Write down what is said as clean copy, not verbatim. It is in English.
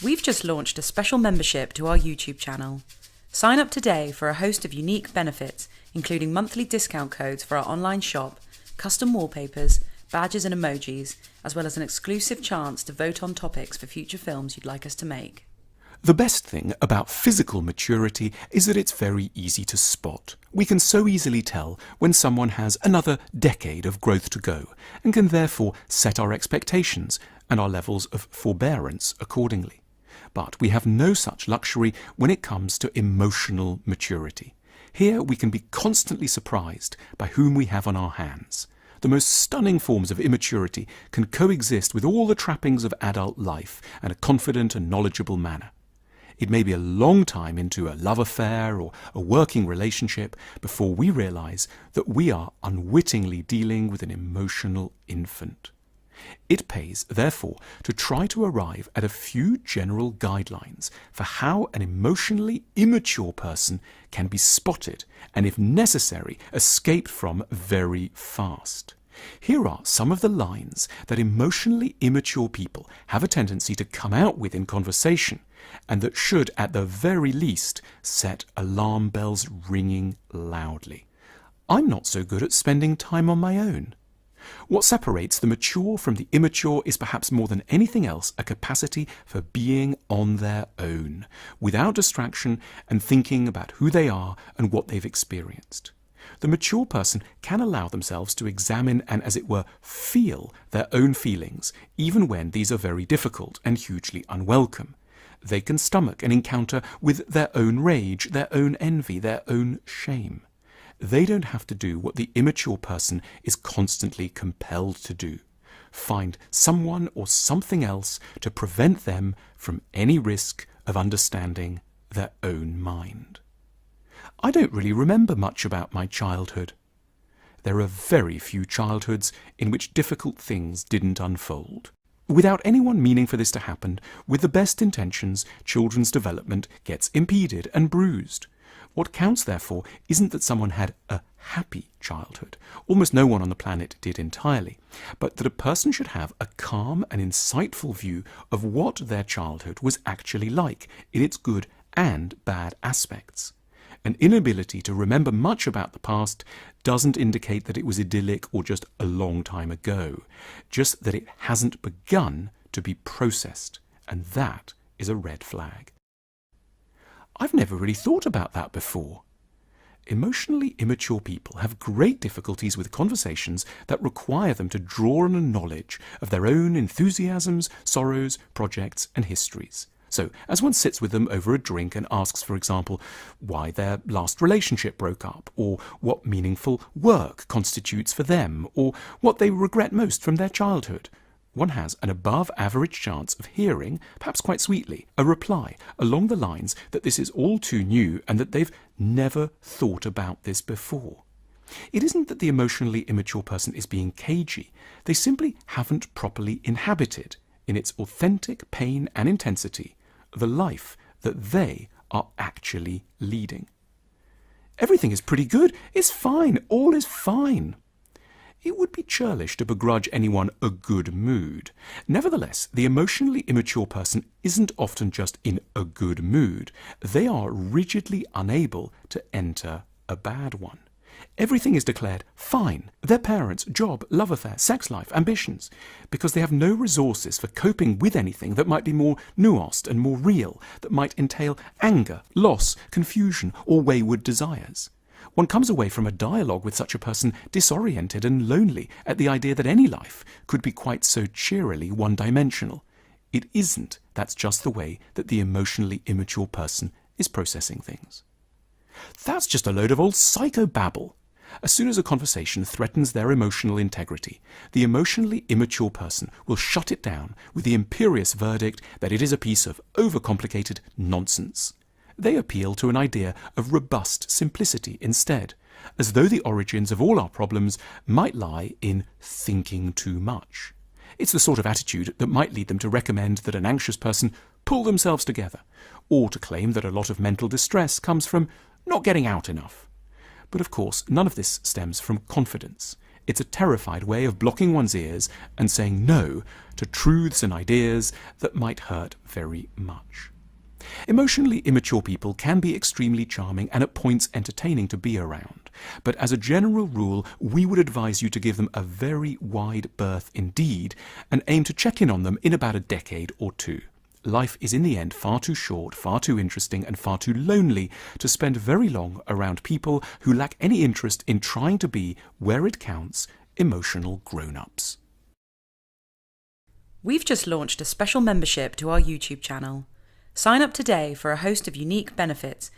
We've just launched a special membership to our YouTube channel. Sign up today for a host of unique benefits, including monthly discount codes for our online shop, custom wallpapers, badges and emojis, as well as an exclusive chance to vote on topics for future films you'd like us to make. The best thing about physical maturity is that it's very easy to spot. We can so easily tell when someone has another decade of growth to go, and can therefore set our expectations and our levels of forbearance accordingly. But we have no such luxury when it comes to emotional maturity. Here we can be constantly surprised by whom we have on our hands. The most stunning forms of immaturity can coexist with all the trappings of adult life and a confident and knowledgeable manner. It may be a long time into a love affair or a working relationship before we realize that we are unwittingly dealing with an emotional infant. It pays, therefore, to try to arrive at a few general guidelines for how an emotionally immature person can be spotted and, if necessary, escaped from very fast. Here are some of the lines that emotionally immature people have a tendency to come out with in conversation, and that should, at the very least, set alarm bells ringing loudly. I'm not so good at spending time on my own. What separates the mature from the immature is perhaps more than anything else a capacity for being on their own, without distraction and thinking about who they are and what they've experienced. The mature person can allow themselves to examine and, as it were, feel their own feelings, even when these are very difficult and hugely unwelcome. They can stomach an encounter with their own rage, their own envy, their own shame. They don't have to do what the immature person is constantly compelled to do: find someone or something else to prevent them from any risk of understanding their own mind. I don't really remember much about my childhood. There are very few childhoods in which difficult things didn't unfold. Without anyone meaning for this to happen, with the best intentions, children's development gets impeded and bruised. What counts, therefore, isn't that someone had a happy childhood. Almost no one on the planet did entirely. But that a person should have a calm and insightful view of what their childhood was actually like, in its good and bad aspects. An inability to remember much about the past doesn't indicate that it was idyllic or just a long time ago, just that it hasn't begun to be processed, and that is a red flag. I've never really thought about that before. Emotionally immature people have great difficulties with conversations that require them to draw on a knowledge of their own enthusiasms, sorrows, projects, and histories. So, as one sits with them over a drink and asks, for example, why their last relationship broke up, or what meaningful work constitutes for them, or what they regret most from their childhood, one has an above-average chance of hearing, perhaps quite sweetly, a reply along the lines that this is all too new and that they've never thought about this before. It isn't that the emotionally immature person is being cagey. They simply haven't properly inhabited, in its authentic pain and intensity, the life that they are actually leading. Everything is pretty good. It's fine. All is fine. It would be churlish to begrudge anyone a good mood. Nevertheless, the emotionally immature person isn't often just in a good mood. They are rigidly unable to enter a bad one. Everything is declared fine: their parents, job, love affair, sex life, ambitions, because they have no resources for coping with anything that might be more nuanced and more real, that might entail anger, loss, confusion, or wayward desires. One comes away from a dialogue with such a person disoriented and lonely at the idea that any life could be quite so cheerily one-dimensional. It isn't. That's just the way that the emotionally immature person is processing things. That's just a load of old psychobabble. As soon as a conversation threatens their emotional integrity, the emotionally immature person will shut it down with the imperious verdict that it is a piece of overcomplicated nonsense. They appeal to an idea of robust simplicity instead, as though the origins of all our problems might lie in thinking too much. It's the sort of attitude that might lead them to recommend that an anxious person pull themselves together, or to claim that a lot of mental distress comes from not getting out enough. But of course, none of this stems from confidence. It's a terrified way of blocking one's ears and saying no to truths and ideas that might hurt very much. Emotionally immature people can be extremely charming and at points entertaining to be around, but as a general rule, we would advise you to give them a very wide berth indeed and aim to check in on them in about a decade or two. Life is in the end far too short, far too interesting and far too lonely to spend very long around people who lack any interest in trying to be, where it counts, emotional grown-ups. We've just launched a special membership to our YouTube channel. Sign up today for a host of unique benefits,